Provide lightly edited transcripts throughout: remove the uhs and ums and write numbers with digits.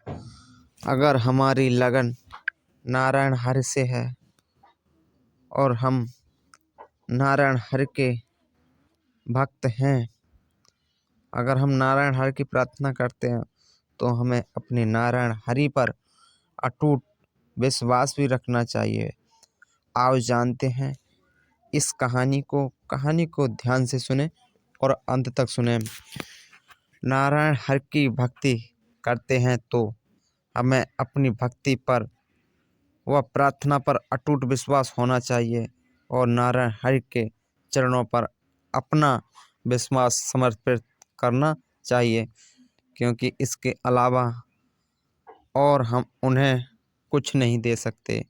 अगर हमारी लगन नारायण हरि से है और हम नारायण हरि के भक्त हैं, अगर हम नारायण हरि की प्रार्थना करते हैं तो हमें अपने नारायण हरि पर अटूट विश्वास भी रखना चाहिए। आओ जानते हैं इस कहानी को ध्यान से सुने और अंत तक सुने। नारायण हरि की भक्ति करते हैं तो हमें अपनी भक्ति पर व प्रार्थना पर अटूट विश्वास होना चाहिए और नारायण हरि के चरणों पर अपना विश्वास समर्पित करना चाहिए, क्योंकि इसके अलावा और हम उन्हें कुछ नहीं दे सकते।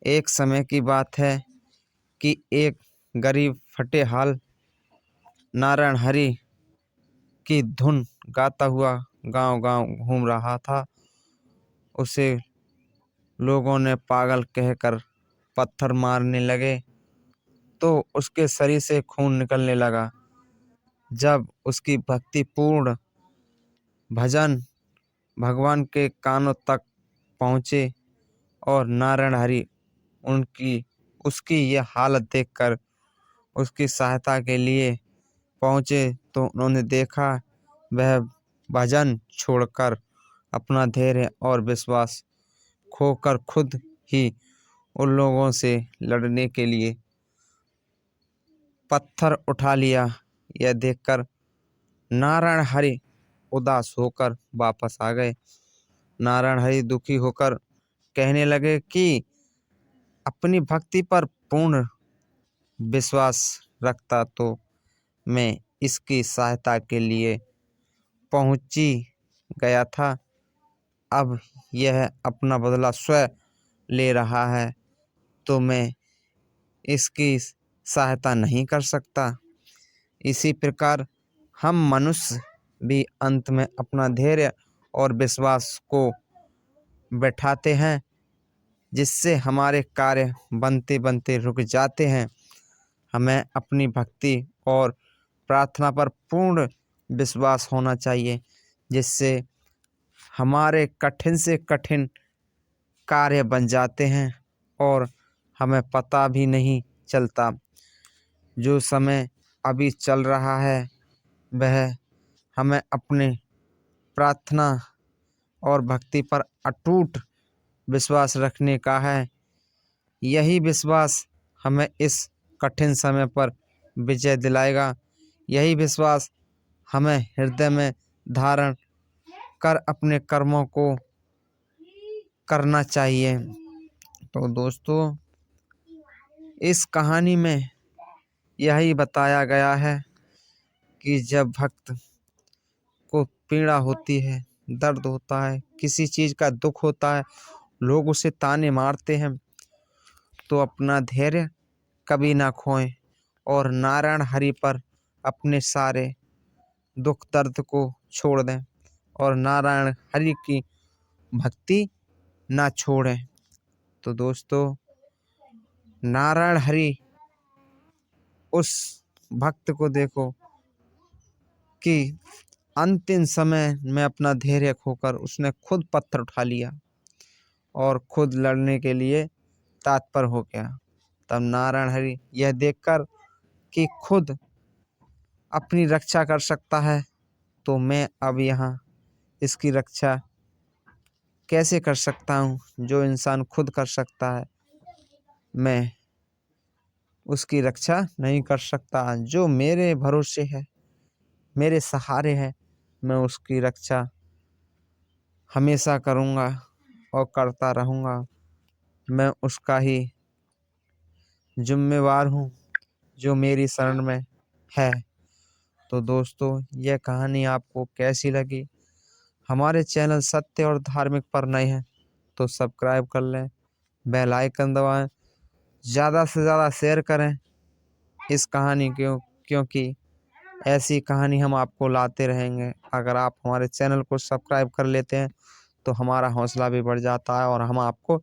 एक समय की बात है कि एक गरीब फटेहाल नारायण हरि की धुन गाता हुआ गांव-गांव घूम रहा था। उसे लोगों ने पागल कहकर पत्थर मारने लगे तो उसके शरीर से खून निकलने लगा। जब उसकी भक्तिपूर्ण भजन भगवान के कानों तक पहुँचे और नारायण हरि उसकी यह हालत देखकर उसकी सहायता के लिए पहुँचे तो उन्होंने देखा वह भजन छोड़कर अपना धैर्य और विश्वास खोकर खुद ही उन लोगों से लड़ने के लिए पत्थर उठा लिया। यह देखकर नारायण हरि उदास होकर वापस आ गए। नारायण हरि दुखी होकर कहने लगे कि अपनी भक्ति पर पूर्ण विश्वास रखता तो मैं इसकी सहायता के लिए पहुंची गया था। अब यह अपना बदला स्वयं ले रहा है तो मैं इसकी सहायता नहीं कर सकता। इसी प्रकार हम मनुष्य भी अंत में अपना धैर्य और विश्वास को बैठाते हैं, जिससे हमारे कार्य बनते बनते रुक जाते हैं। हमें अपनी भक्ति और प्रार्थना पर पूर्ण विश्वास होना चाहिए, जिससे हमारे कठिन से कठिन कार्य बन जाते हैं और हमें पता भी नहीं चलता। जो समय अभी चल रहा है वह हमें अपने प्रार्थना और भक्ति पर अटूट विश्वास रखने का है। यही विश्वास हमें इस कठिन समय पर विजय दिलाएगा। यही विश्वास हमें हृदय में धारण कर अपने कर्मों को करना चाहिए। तो दोस्तों, इस कहानी में यही बताया गया है कि जब भक्त को पीड़ा होती है, दर्द होता है, किसी चीज़ का दुख होता है, लोग उसे ताने मारते हैं, तो अपना धैर्य कभी ना खोएं और नारायण हरि पर अपने सारे दुख दर्द को छोड़ दें और नारायण हरि की भक्ति ना छोड़ें। तो दोस्तों, नारायण हरि उस भक्त को देखो कि अंतिम समय में अपना धैर्य खोकर उसने खुद पत्थर उठा लिया और खुद लड़ने के लिए तत्पर हो गया। तब नारायण हरि यह देखकर कि खुद अपनी रक्षा कर सकता है तो मैं अब यहाँ इसकी रक्षा कैसे कर सकता हूँ। जो इंसान खुद कर सकता है मैं उसकी रक्षा नहीं कर सकता। जो मेरे भरोसे है, मेरे सहारे है, मैं उसकी रक्षा हमेशा करूँगा और करता रहूँगा। मैं उसका ही जिम्मेवार हूँ जो मेरी शरण में है। तो दोस्तों, यह कहानी आपको कैसी लगी? हमारे चैनल सत्य और धार्मिक पर नए हैं तो सब्सक्राइब कर लें, बेल आइकन दबाएं, ज़्यादा से ज़्यादा शेयर करें इस कहानी को, क्योंकि ऐसी कहानी हम आपको लाते रहेंगे। अगर आप हमारे चैनल को सब्सक्राइब कर लेते हैं तो हमारा हौसला भी बढ़ जाता है और हम आपको